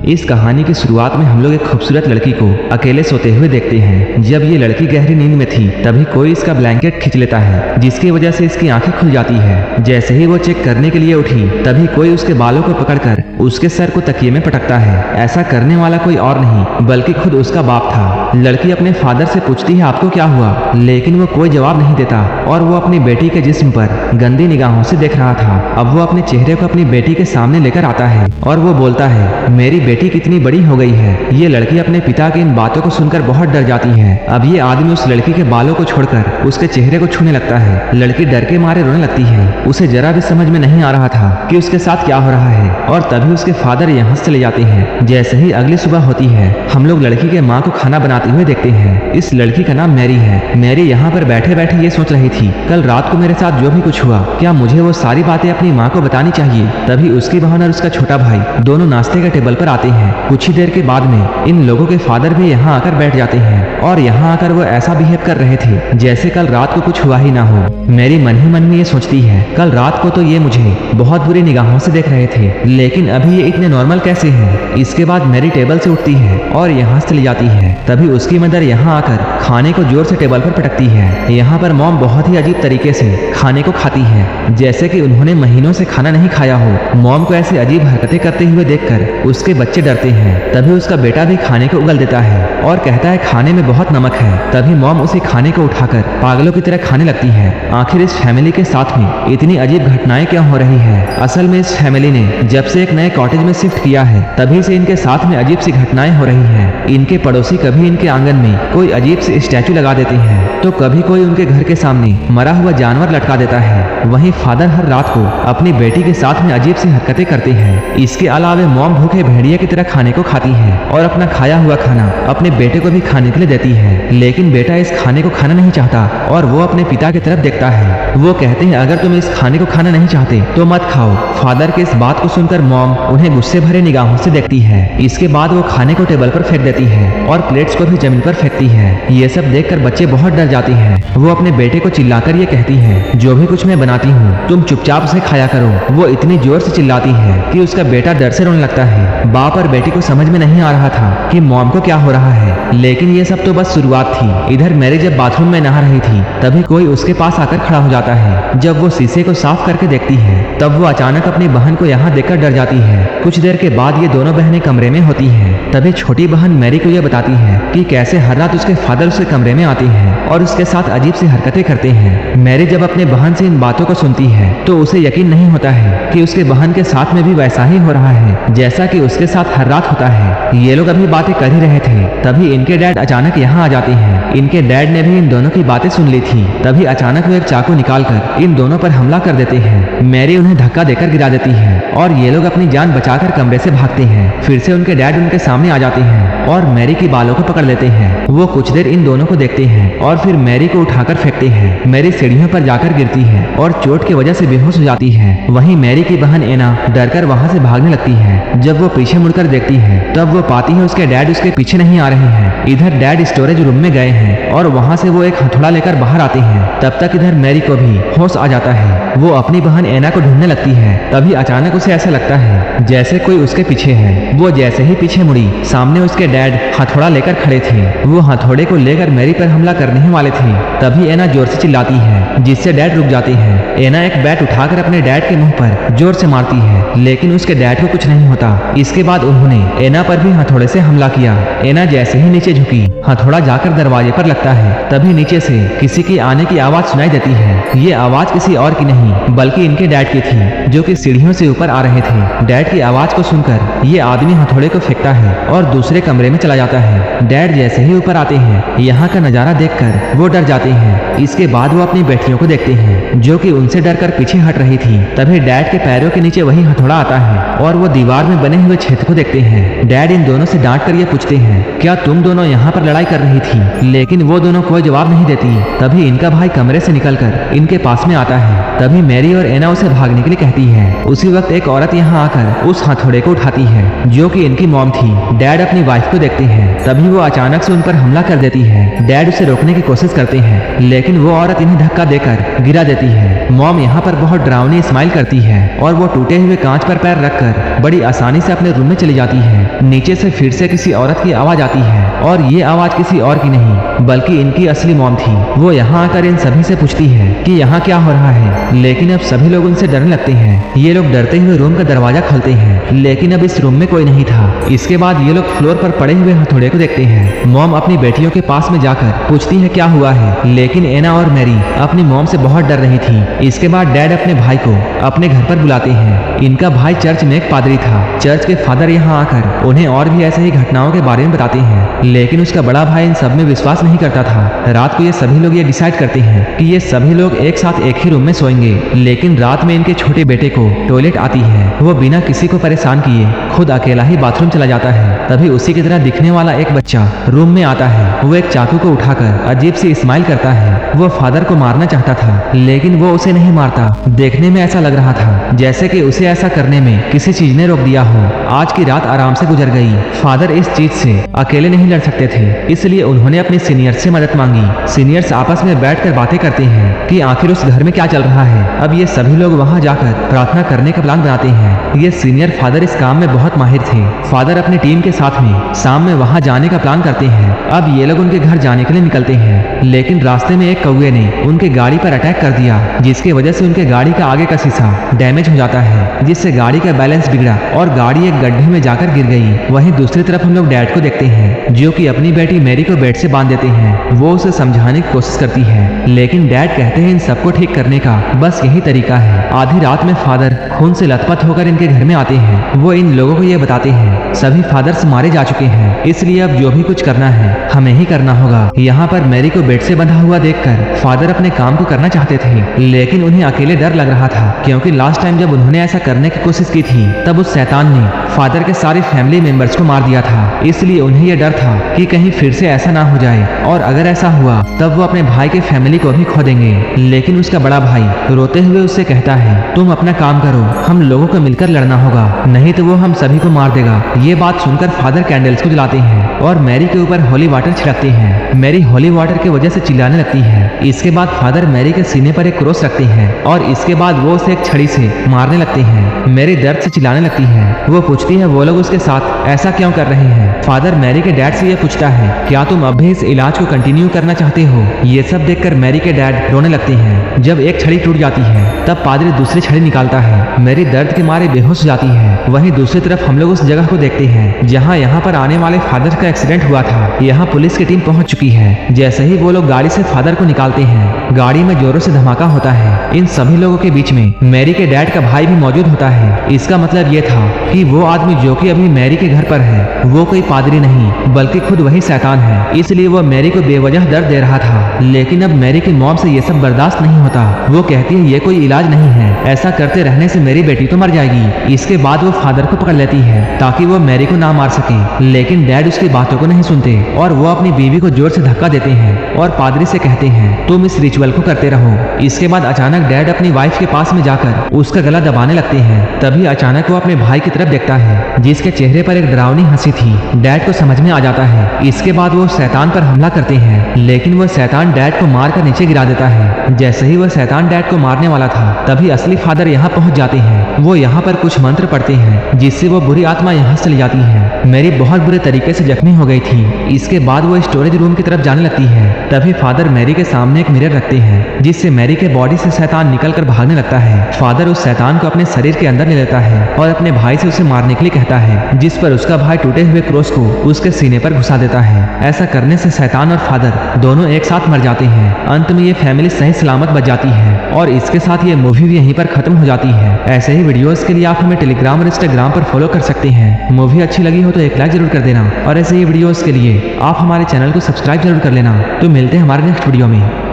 इस कहानी की शुरुआत में हम लोग एक खूबसूरत लड़की को अकेले सोते हुए देखते हैं। जब ये लड़की गहरी नींद में थी तभी कोई इसका ब्लैंकेट खींच लेता है, जिसकी वजह से इसकी आंखें खुल जाती है। जैसे ही वो चेक करने के लिए उठी तभी कोई उसके बालों को पकड़कर उसके सर को तकिए में पटकता है। ऐसा करने वाला कोई और नहीं बल्कि खुद उसका बाप था। लड़की अपने फादर से पूछती है आपको क्या हुआ, लेकिन वो कोई जवाब नहीं देता और वो अपनी बेटी के जिस्म पर गंदी निगाहों से देख रहा था। अब वो अपने चेहरे को अपनी बेटी के सामने लेकर आता है और वो बोलता है मेरी बेटी कितनी बड़ी हो गई है। ये लड़की अपने पिता की इन बातों को सुनकर बहुत डर जाती है। अब ये आदमी उस लड़की के बालों को छोड़कर उसके चेहरे को छूने लगता है। लड़की डर के मारे रोने लगती है। उसे जरा भी समझ में नहीं आ रहा था कि उसके साथ क्या हो रहा है और तभी उसके फादर यहाँ से चले जाते हैं। जैसे ही अगली सुबह होती है हम लोग लड़की के माँ को खाना बनाते हुए देखते हैं। इस लड़की का नाम मैरी है। मैरी यहाँ पर बैठे बैठे ये सोच रही थी कल रात को मेरे साथ जो भी कुछ हुआ क्या मुझे वो सारी बातें अपनी माँ को बतानी चाहिए। तभी उसकी बहन और उसका छोटा भाई दोनों नाश्ते के टेबल पर आते हैं। कुछ ही देर के बाद में इन लोगों के फादर भी यहाँ आकर बैठ जाते हैं और यहाँ आकर वो ऐसा बिहेव कर रहे थे जैसे कल रात को कुछ हुआ ही ना हो। मेरी मन ही मन में ये सोचती है कल रात को तो ये मुझे बहुत बुरी निगाहों से देख रहे थे, लेकिन अभी ये इतने नॉर्मल कैसे हैं। इसके बाद मेरी टेबल से उठती है और यहाँ से चली जाती है। तभी उसकी मदर यहाँ आकर खाने को जोर से टेबल पर पटकती है। यहाँ पर मॉम बहुत ही अजीब तरीके से खाने को खाती है, जैसे कि उन्होंने महीनों से खाना नहीं खाया हो। मॉम को ऐसी अजीब हरकतें करते हुए देखकर उसके बच्चे डरते हैं। तभी उसका बेटा भी खाने को उगल देता है और कहता है खाने में बहुत नमक है। तभी मॉम उसी खाने को उठाकर पागलों की तरह खाने लगती है। आखिर इस फैमिली के साथ में इतनी अजीब घटनाएं क्यों हो रही है। असल में इस फैमिली ने जब से एक नए कॉटेज में शिफ्ट किया है तभी से इनके साथ में अजीब सी घटनाएं हो रही हैं। इनके पड़ोसी कभी इनके आंगन में कोई अजीब सी स्टैचू लगा देते हैं तो कभी कोई उनके घर के सामने मरा हुआ जानवर लटका देता है। वहीं फादर हर रात को अपनी बेटी के साथ में अजीब सी हरकतें करते हैं। इसके अलावा मॉम भूखे भेड़िया की तरह खाने को खाती है और अपना खाया हुआ खाना अपने बेटे को भी खाने के लिए देती है, लेकिन बेटा इस खाने को खाना नहीं चाहता और वो अपने पिता की तरफ देखता है। वो कहते हैं अगर तुम इस खाने को खाना नहीं चाहते तो मत खाओ। फादर के इस बात को सुनकर मॉम उन्हें गुस्से भरे निगाहों से देखती है। इसके बाद वो खाने को टेबल पर फेंक देती है और प्लेट्स को भी जमीन पर फेंकती है। ये सब देखकर बच्चे बहुत डर जाते हैं। वो अपने बेटे को चिल्लाकर ये कहती है जो भी कुछ मैं बनाती हूँ तुम चुपचाप से खाया करो। वो इतनी जोर से चिल्लाती है कि उसका बेटा डर से रोने लगता है। बाप और बेटी को समझ में नहीं आ रहा था कि मॉम को क्या हो रहा है, लेकिन ये सब तो बस शुरुआत थी। इधर मैरी जब बाथरूम में नहा रही थी तभी कोई उसके पास आकर खड़ा हो जाता है। जब वो शीशे को साफ करके देखती है तब वो अचानक अपनी बहन को यहाँ देखकर डर जाती है। कुछ देर के बाद ये दोनों बहनें कमरे में होती हैं। तभी छोटी बहन मैरी को यह बताती है कि कैसे हर रात उसके फादर उसके कमरे में आते हैं और उसके साथ अजीब सी हरकतें करते हैं। मैरी जब अपने बहन से इन बातों को सुनती है तो उसे यकीन नहीं होता है कि उसके बहन के साथ में भी वैसा ही हो रहा है जैसा कि उसके साथ हर रात होता है। ये लोग अभी बातें कर ही रहे थे तभी इनके डैड अचानक यहाँ आ जाते हैं। इनके डैड ने भी इन दोनों की बातें सुन ली थी। तभी अचानक वो एक चाकू निकालकर इन दोनों पर हमला कर देते हैं। मैरी उन्हें धक्का देकर गिरा देती है और ये लोग अपनी जान बचाकर कमरे से भागते हैं। फिर से उनके डैड उनके सामने आ जाते हैं और मैरी की बालों को पकड़ लेते हैं। वो कुछ देर इन दोनों को देखते हैं और फिर मैरी को उठाकर फेंकते हैं। मैरी सीढ़ियों पर जाकर गिरती है और चोट की वजह से बेहोश हो जाती है। वहीं मैरी की बहन एना डरकर वहां से भागने लगती है। जब वो पीछे मुड़कर देखती है तब वो पाती है उसके डैड उसके पीछे नहीं आ रहे हैं। इधर डैड स्टोरेज रूम में गए हैं और वहां से वो एक हथौड़ा लेकर बाहर आते हैं। तब तक इधर मैरी को भी होश आ जाता है। वो अपनी बहन एना को ढूंढने लगती है। तभी अचानक उसे ऐसा लगता है जैसे कोई उसके पीछे है। वो जैसे ही पीछे मुड़ी सामने उसके डैड हथौड़ा लेकर खड़े थे। वो हथौड़े को लेकर मैरी पर हमला करने ही वाले थे। तभी एना जोर से चिल्लाती है जिससे डैड रुक जाते हैं। एना एक बैट उठाकर अपने डैड के मुंह पर जोर से मारती है, लेकिन उसके डैड को कुछ नहीं होता। इसके बाद उन्होंने एना पर भी हथौड़े से हमला किया। एना जैसे ही नीचे झुकी हथौड़ा जाकर दरवाजे पर लगता है। तभी नीचे से किसी की आने की आवाज सुनाई देती है। ये आवाज किसी और की नहीं बल्कि इनके डैड की थी जो कि सीढ़ियों से ऊपर आ रहे थे। डैड की आवाज को सुनकर ये आदमी हथौड़े को फेंकता है और दूसरे कमरे में चला जाता है। डैड जैसे ही ऊपर आते हैं यहाँ का नजारा देखकर वो डर जाते हैं। इसके बाद वो अपनी बेटियों को देखते हैं जो कि उनसे डरकर पीछे हट रही थी। तभी डैड के पैरों के नीचे वही हथौड़ा आता है और वो दीवार में बने हुए छेद को देखते हैं। डैड इन दोनों से डांट कर ये पूछते हैं क्या तुम दोनों यहाँ पर लड़ाई कर रही थी, लेकिन वो दोनों कोई जवाब नहीं देती। तभी इनका भाई कमरे से निकलकर इनके पास में आता है। तभी तभी मैरी और एना उसे भागने के लिए कहती है। उसी वक्त एक औरत यहाँ आकर उस हथौड़े को उठाती है जो कि इनकी मॉम थी। डैड अपनी वाइफ को देखते हैं, तभी वो अचानक से उन पर हमला कर देती है। डैड उसे रोकने की कोशिश करते हैं, लेकिन वो औरत इन्हें धक्का देकर गिरा देती है। मॉम यहाँ पर बहुत डरावनी स्माइल करती है और वो टूटे हुए कांच पर पैर रखकर बड़ी आसानी से अपने रूम में चली जाती है। नीचे से फिर से किसी औरत की आवाज आती है और ये आवाज किसी और की नहीं बल्कि इनकी असली मॉम थी। वो यहाँ आकर इन सभी से पूछती है कि यहाँ क्या हो रहा है, लेकिन अब सभी लोग उनसे डरने लगते हैं। ये लोग डरते हुए रूम का दरवाजा खोलते हैं, लेकिन अब इस रूम में कोई नहीं था। इसके बाद ये लोग फ्लोर पर पड़े हुए हथौड़े को देखते हैं। मॉम अपनी बेटियों के पास में जाकर पूछती है क्या हुआ है, लेकिन एना और मैरी अपनी मॉम से बहुत डर रही थी। इसके बाद डैड अपने भाई को अपने घर पर बुलाते हैं। इनका भाई चर्च में एक पादरी था। चर्च के फादर यहाँ आकर उन्हें और भी ऐसे ही घटनाओं के बारे में बताते हैं, लेकिन उसका बड़ा भाई इन सब में विश्वास नहीं करता था। रात को ये सभी लोग ये डिसाइड करते हैं कि ये सभी लोग एक साथ एक ही रूम में सोएंगे, लेकिन रात में इनके छोटे बेटे को टॉयलेट आती है। वो बिना किसी को परेशान किए खुद अकेला ही बाथरूम चला जाता है। तभी उसी की तरह दिखने वाला एक बच्चा रूम में आता है। वो एक चाकू को उठाकर अजीब सी स्माइल करता है। वो फादर को मारना चाहता था, लेकिन वो उसे नहीं मारता। देखने में ऐसा लग रहा था जैसे कि उसे ऐसा करने में किसी चीज ने रोक दिया हो। आज की रात आराम से गुजर गई। फादर इस चीज से अकेले नहीं लड़ सकते थे, इसलिए उन्होंने अपने सीनियर्स से मदद मांगी। सीनियर्स आपस में बैठकर बातें करते हैं कि आखिर उस घर में क्या चल रहा है। अब ये सभी लोग वहां जाकर प्रार्थना करने का प्लान बनाते हैं। ये सीनियर फादर इस काम में बहुत माहिर थे। फादर अपनी टीम के साथ में शाम में वहां जाने का प्लान करते हैं। अब ये लोग उनके घर जाने के लिए निकलते हैं, लेकिन रास्ते में एक कौवे ने उनके गाड़ी पर अटैक कर दिया, जिसकी वजह से उनके गाड़ी का आगे का शीशा डैमेज हो जाता है, जिससे गाड़ी का बैलेंस बिगड़ा और गाड़ी एक गड्ढे में जाकर गिर गई। वहीं दूसरी तरफ हम लोग डैड को देखते हैं, जो कि अपनी बेटी मैरी को बेड से बांध देते हैं। वो उसे समझाने की कोशिश करती है, लेकिन डैड कहते हैं इन सबको ठीक करने का बस यही तरीका है। आधी रात में फादर खून से लथपथ होकर इनके घर में आते हैं। वो इन लोगों को ये बताते हैं सभी फादर्स मारे जा चुके हैं, इसलिए अब जो भी कुछ करना है हमें ही करना होगा। यहाँ पर मैरी को बेड से बंधा हुआ देखकर फादर अपने काम को करना चाहते थे, लेकिन उन्हें अकेले डर लग रहा था, क्योंकि लास्ट टाइम जब उन्होंने ऐसा करने की कोशिश की थी तब उस शैतान ने फादर के सारे फैमिली मेंबर्स को मार दिया था। इसलिए उन्हें यह डर था कि कहीं फिर से ऐसा ना हो जाए, और अगर ऐसा हुआ तब वो अपने भाई के फैमिली को भी खो देंगे। लेकिन उसका बड़ा भाई रोते हुए उससे कहता है तुम अपना काम करो, हम लोगों को मिलकर लड़ना होगा, नहीं तो वो हम सभी को मार देगा। ये बात सुनकर फादर कैंडल्स को जलाते हैं और मैरी के ऊपर होली वाटर छिड़कते हैं। मैरी होली वाटर की वजह से चिल्लाने लगती है। इसके बाद फादर मैरी के सीने पर एक क्रॉस रखते हैं और इसके बाद वो उसे एक छड़ी से मारने लगते हैं। मैरी दर्द से चिल्लाने लगती है। वो पूछती है वो लोग उसके साथ ऐसा क्यों कर रहे हैं। फादर मैरी के डैड से ये पूछता है क्या तुम अब भी इस इलाज को कंटिन्यू करना चाहते हो। ये सब देखकर मैरी के डैड रोने लगते हैं। जब एक छड़ी टूट जाती है तब पादरी दूसरी छड़ी निकालता है। मैरी दर्द के मारे बेहोश हो जाती है। वहीं दूसरी तरफ हम लोग उस जगह को देखते हैं जहाँ यहाँ पर आने वाले फादर का एक्सीडेंट हुआ था। यहाँ पुलिस की टीम पहुंच चुकी है। जैसे ही वो लोग गाड़ी से फादर को निकालते हैं, गाड़ी में जोरों से धमाका होता है। इन सभी लोगों के बीच में मैरी के डैड का भाई भी मौजूद होता है। इसका मतलब ये था कि वो आदमी जो कि अभी मैरी के घर पर है वो कोई पादरी नहीं बल्कि खुद वही शैतान है। इसलिए वो मैरी को बेवजह दर्द दे रहा था। लेकिन अब मैरी की मॉम से ये सब बर्दाश्त नहीं होता। वो कहती है ये कोई इलाज नहीं है, ऐसा करते रहने से मेरी बेटी तो मर जाएगी। इसके बाद वो फादर को पकड़ लेती है ताकि वो मैरी को ना मार सके, लेकिन डैड उसकी बातों को नहीं सुनते और वो अपनी बीवी को जोर से धक्का देते हैं और पादरी से कहते हैं तुम इस रिचुअल को करते रहो। इसके बाद अचानक डैड अपनी वाइफ के पास में जाकर उसका गला दबाने लगते हैं। तभी अचानक वो अपने भाई की तरफ देखता है जिसके चेहरे पर एक डरावनी हंसी थी। डैड को समझ में आ जाता है। इसके बाद वो शैतान पर हमला करते हैं, लेकिन वो शैतान डैड को मारकर नीचे गिरा देता है। जैसे ही वो शैतान डैड को मारने वाला था तभी असली फादर यहाँ पहुँच जाते हैं। वो यहाँ पर कुछ मंत्र पढ़ते हैं जिससे वो बुरी आत्मा यहाँ से चली जाती है। मैरी बहुत बुरे तरीके से जख्मी हो गई थी। इसके बाद वो स्टोरेज रूम की तरफ जाने लगती है। तभी फादर मैरी के सामने एक मिरर रखते हैं जिससे मैरी के बॉडी से शैतान निकलकर भागने लगता है। फादर उस शैतान को अपने शरीर के अंदर ले लेता है और अपने भाई से उसे मारने के लिए कहता है, जिस पर उसका भाई टूटे हुए क्रॉस को उसके सीने पर घुसा देता है। ऐसा करने से शैतान और फादर दोनों एक साथ मर जाते हैं। अंत में ये फैमिली सही सलामत बच जाती है और इसके साथ ये मूवी भी यहीं पर खत्म हो जाती है। ऐसे ही वीडियोस के लिए आप हमें टेलीग्राम और इंस्टाग्राम पर फॉलो कर सकते हैं। मूवी अच्छी लगी हो तो एक लाइक जरूर कर देना और ऐसे ही वीडियोस के लिए आप हमारे चैनल को सब्सक्राइब जरूर कर लेना। तो मिलते हैं हमारे नेक्स्ट वीडियो में।